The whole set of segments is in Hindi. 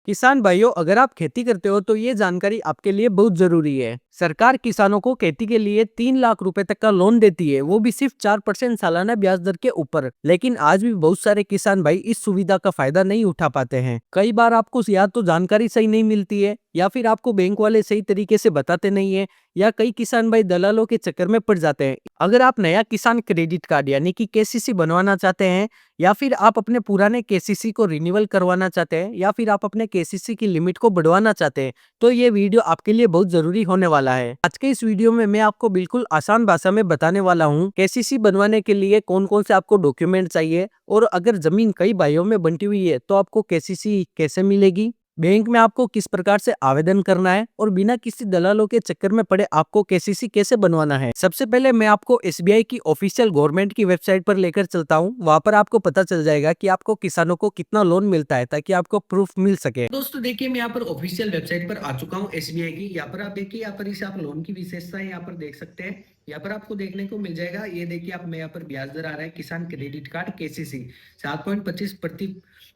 किसान भाइयों, अगर आप खेती करते हो तो ये जानकारी आपके लिए बहुत जरूरी है। सरकार किसानों को खेती के लिए 3 लाख रुपए तक का लोन देती है, वो भी सिर्फ 4% सालाना ब्याज दर के ऊपर। लेकिन आज भी बहुत सारे किसान भाई इस सुविधा का फायदा नहीं उठा पाते हैं। कई बार आपको या तो जानकारी सही नहीं मिलती है, या फिर आपको बैंक वाले सही तरीके से बताते नहीं है, या कई किसान भाई दलालों के चक्कर में पड़ जाते हैं। अगर आप नया किसान क्रेडिट कार्ड यानी कि केसीसी बनवाना चाहते हैं, या फिर आप अपने पुराने केसीसी को रिन्यूअल करवाना चाहते हैं, या फिर आप अपने केसीसी की लिमिट को बढ़वाना चाहते हैं, तो ये वीडियो आपके लिए बहुत जरूरी होने वाला है। आज के इस वीडियो में मैं आपको बिल्कुल आसान भाषा में बताने वाला हूँ केसीसी बनवाने के लिए कौन कौन से आपको डॉक्यूमेंट चाहिए, और अगर जमीन कई भाइयों में बंटी हुई है तो आपको केसीसी कैसे मिलेगी, बैंक में आपको किस प्रकार से आवेदन करना है, और बिना किसी दलालों के चक्कर में पड़े आपको केसीसी कैसे बनवाना है। सबसे पहले मैं आपको एसबीआई की ऑफिशियल गवर्नमेंट की वेबसाइट पर लेकर चलता हूँ। वहां पर आपको पता चल जाएगा कि आपको किसानों को कितना लोन मिलता है, ताकि आपको प्रूफ मिल सके। दोस्तों देखिए, मैं यहाँ पर ऑफिशियल वेबसाइट पर आ चुका हूँ एसबीआई की। यहाँ पर आप देखिए, यहाँ पर इसे आप लोन की विशेषता यहाँ पर देख सकते हैं। यहाँ पर आपको देखने को मिल जाएगा, ये देखिए आप में यहाँ पर ब्याज दर आ रहा है किसान क्रेडिट कार्ड केसीसी 7.25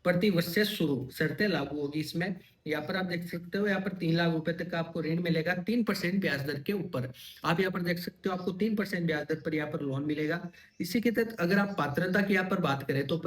प्रति वर्ष से शुरू, शर्तें लागू होगी इसमें। यहाँ पर आप देख सकते हो, यहाँ पर 3 लाख रुपए तक का आपको ऋण मिलेगा 3% ब्याज दर के ऊपर। आप यहाँ पर देख सकते हो, आपको 3% ब्याज दर पर यहाँ पर लोन मिलेगा। इसी के तहत अगर आप पात्रता की यहाँ पर बात करें तो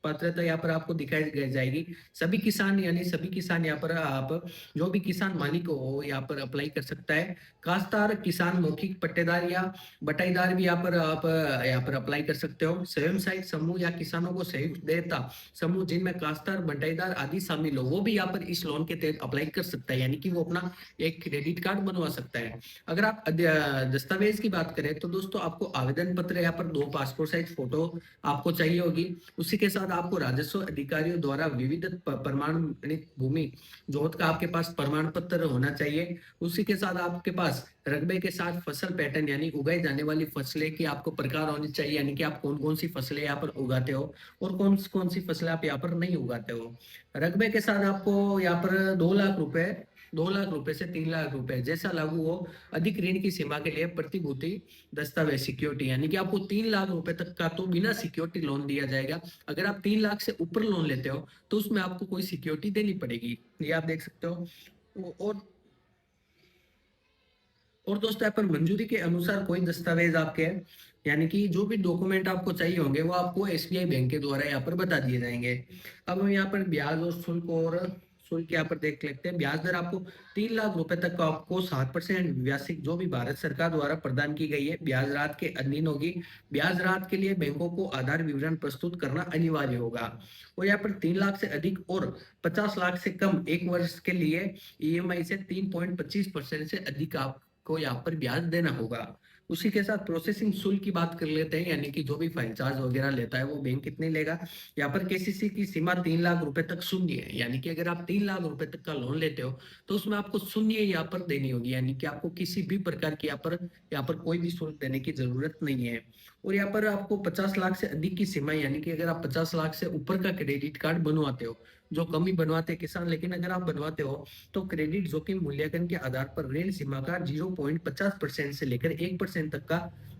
पात्रता यहाँ पर आपको दिखाई जाएगी। सभी किसान यानी सभी किसान यहाँ पर आप जो भी किसान मालिक हो यहाँ पर अप्लाई कर सकता है। काश्तकार, किसान, मौखिक पट्टेदार या बटाईदार भी यहाँ पर आप यहाँ पर अप्लाई कर सकते हो। स्वयं सहायक समूह या किसानों को सहयोग देता समूह जिनमें काश्तकार, बटाईदार आदि शामिल हो, वो भी यहाँ पर इस लोन के तहत अप्लाई कर सकता है, यानी कि वो अपना एक क्रेडिट कार्ड बनवा सकता है। अगर आप दस्तावेज की बात करें तो दोस्तों आपको आवेदन पत्र यहाँ पर 2 पासपोर्ट साइज फोटो आपको चाहिए होगी। उसी के साथ आपको राजस्व अधिकारियों द्वारा विविध प्रमाणित भूमि जोत का आपके पास प्रमाण पत्र होना चाहिए। उसी के साथ आपके पास रकबे के साथ फसल पैटर्न यानी उगाई जाने वाली फसलें की आपको प्रकार होनी चाहिए, यानी कि आप कौन कौन सी फसलें यहाँ पर उगाते हो और कौन कौन सी फसलें आप यहाँ पर नहीं उगाते हो। रकबे के साथ आपको यहाँ पर 2 लाख रुपए, 2 लाख रुपए से 3 लाख रुपए जैसा लागू हो। अधिक ऋण की सीमा के लिए प्रतिभूति दस्तावेज सिक्योरिटी, यानी कि आपको 3 लाख रुपए तक का तो बिना सिक्योरिटी लोन दिया जाएगा। अगर आप 3 लाख से ऊपर लोन लेते हो तो उसमें आपको कोई सिक्योरिटी देनी पड़ेगी, ये आप देख सकते हो। और दोस्तों यहाँ पर मंजूरी के अनुसार कोई दस्तावेज आपके यानी कि जो भी डॉक्यूमेंट आपको चाहिए होंगे वो आपको एसबीआई बैंक के द्वारा यहाँ पर बता दिए जाएंगे। अब हम यहाँ पर ब्याज और शुल्क यहाँ पर देख लेते हैं। ब्याज दर आपको 3 लाख रुपए तक का आपको 7% व्यासिक जो भी भारत सरकार द्वारा प्रदान की गई है ब्याज राहत के अधीन होगी। ब्याज राहत के लिए बैंकों को आधार विवरण प्रस्तुत करना अनिवार्य होगा। और यहाँ पर 3 लाख से अधिक और 50 लाख से कम एक वर्ष के लिए ईएमआई से 3.25% से अधिक आप को यहाँ पर ब्याज देना होगा। उसी के साथ प्रोसेसिंग शुल्क की बात कर लेते हैं, यानी कि जो भी फाइल चार्ज वगैरह लेता है वो बैंक कितने लेगा। यहाँ पर केसीसी की सीमा 3 लाख रुपए तक शून्य है, यानी कि अगर आप 3 लाख रुपए तक का लोन लेते हो तो उसमें आपको शून्य यहाँ पर देनी होगी, यानी कि आपको किसी भी प्रकार की यहाँ पर कोई भी शुल्क देने की जरूरत नहीं है। और यहाँ पर आपको 50 लाख से अधिक की सीमा, यानी कि अगर आप 50 लाख से ऊपर का क्रेडिट कार्ड बनवाते हो, जो कम ही बनवाते हैं किसान, लेकिन अगर आप बनवाते हो तो क्रेडिट जोखिम मूल्यांकन के आधार पर ऋण सीमा का 0.50% से लेकर 1% तक का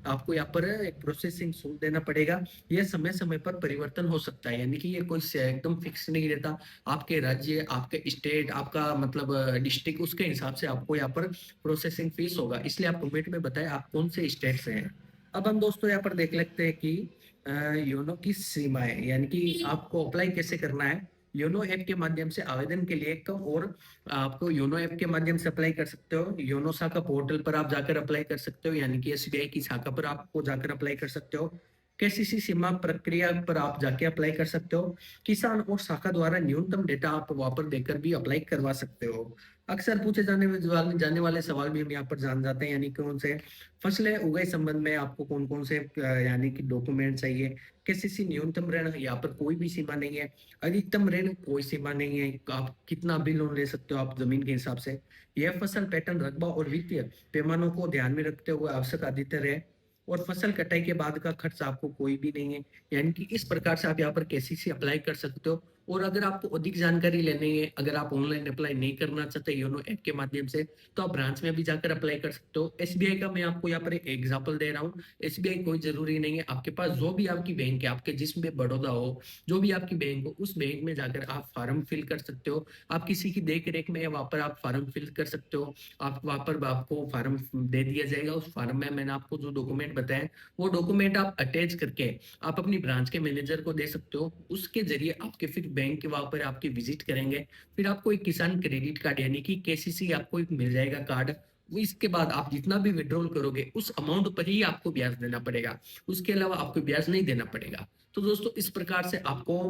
आपको यहाँ पर एक प्रोसेसिंग शुल्क देना पड़ेगा। यह समय समय पर परिवर्तन हो सकता है, यानी कि ये कोई एकदम फिक्स नहीं रहता। आपके राज्य, आपके स्टेट, आपका मतलब डिस्ट्रिक्ट, उसके हिसाब से आपको यहाँ पर प्रोसेसिंग फीस होगा। इसलिए आप कमेंट में बताएं आप कौन से स्टेट से हैं। अब हम दोस्तों यहाँ पर देख लेते हैं कि योनो की सीमाएं, यानी कि आपको अप्लाई कैसे करना है। योनो ऐप के माध्यम से आवेदन के लिए कम और आपको योनो ऐप के माध्यम से अप्लाई कर सकते हो। योनो शाखा पोर्टल पर आप जाकर अप्लाई कर सकते हो, यानी कि एसबीआई की शाखा पर आपको जाकर अप्लाई कर सकते हो। केसीसी सीमा प्रक्रिया पर आप जाके अप्लाई कर सकते हो। किसान और शाखा द्वारा न्यूनतम डेटा आप वहां पर देकर भी अप्लाई करवा सकते हो। अक्सर पूछे जाने वाले सवाल भी हम यहाँ पर जान जाते हैं, यानी कौन से फसलें उगाई संबंध में आपको कौन कौन से यानी कि डॉक्यूमेंट चाहिए। केसीसी न्यूनतम ऋण यहाँ पर कोई भी सीमा नहीं है, अधिकतम ऋण कोई सीमा नहीं है, आप कितना भी लोन ले सकते हो आप जमीन के हिसाब से। यह फसल पैटर्न, रकबा और वित्तीय पैमानों को ध्यान में रखते हुए आवश्यक आदित्य है। और फसल कटाई के बाद का खर्च आपको कोई भी नहीं है, यानी कि इस प्रकार से आप यहाँ पर केसीसी अप्लाई कर सकते हो। और अगर आपको अधिक जानकारी लेनी है, अगर आप ऑनलाइन अप्लाई नहीं करना चाहते योनो ऐप के माध्यम से, तो आप ब्रांच में भी जाकर अप्लाई कर सकते हो। एसबीआई का मैं आपको यहाँ पर एक एग्जांपल दे रहा हूँ। एसबीआई कोई ज़रूरी नहीं है, आपके पास जो भी आपकी बैंक है, आपके जिसमें बड़ौदा हो, जो भी आपकी बैंक हो, उस बैंक में जाकर आप फॉर्म फिल कर सकते हो। आप किसी की देख-रेख में वहाँ पर आप फॉर्म फिल कर सकते हो। आप वहाँ पर आपको फॉर्म दे दिया जाएगा। उस फॉर्म में मैंने आपको जो डॉक्यूमेंट बताए, वो डॉक्यूमेंट आप अटैच करके आप अपनी ब्रांच के मैनेजर को दे सकते हो। उसके ज़रिए आपके फिर बैंक के वहाँ पर आपकी विज़िट करेंगे। फिर आपको एक किसान क्रेडिट कार्ड यानी कि केसीसी आपको एक मिल जाएगा कार्ड। वो इसके बाद आप जितना भी विथड्रॉल करोगे, उस अमाउंट पर ही आपको ब्याज देना पड़ेगा। उसके अलावा आपको ब्याज नहीं देना पड़ेगा। तो दोस्तों इस प्रकार से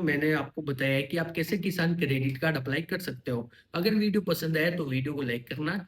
मैंने आपको बताया है कि आप कैसे किसान क्रेडिट कार्ड अप्लाई कर सकते हो। अगर वीडियो पसंद आया तो वीडियो को लाइक करना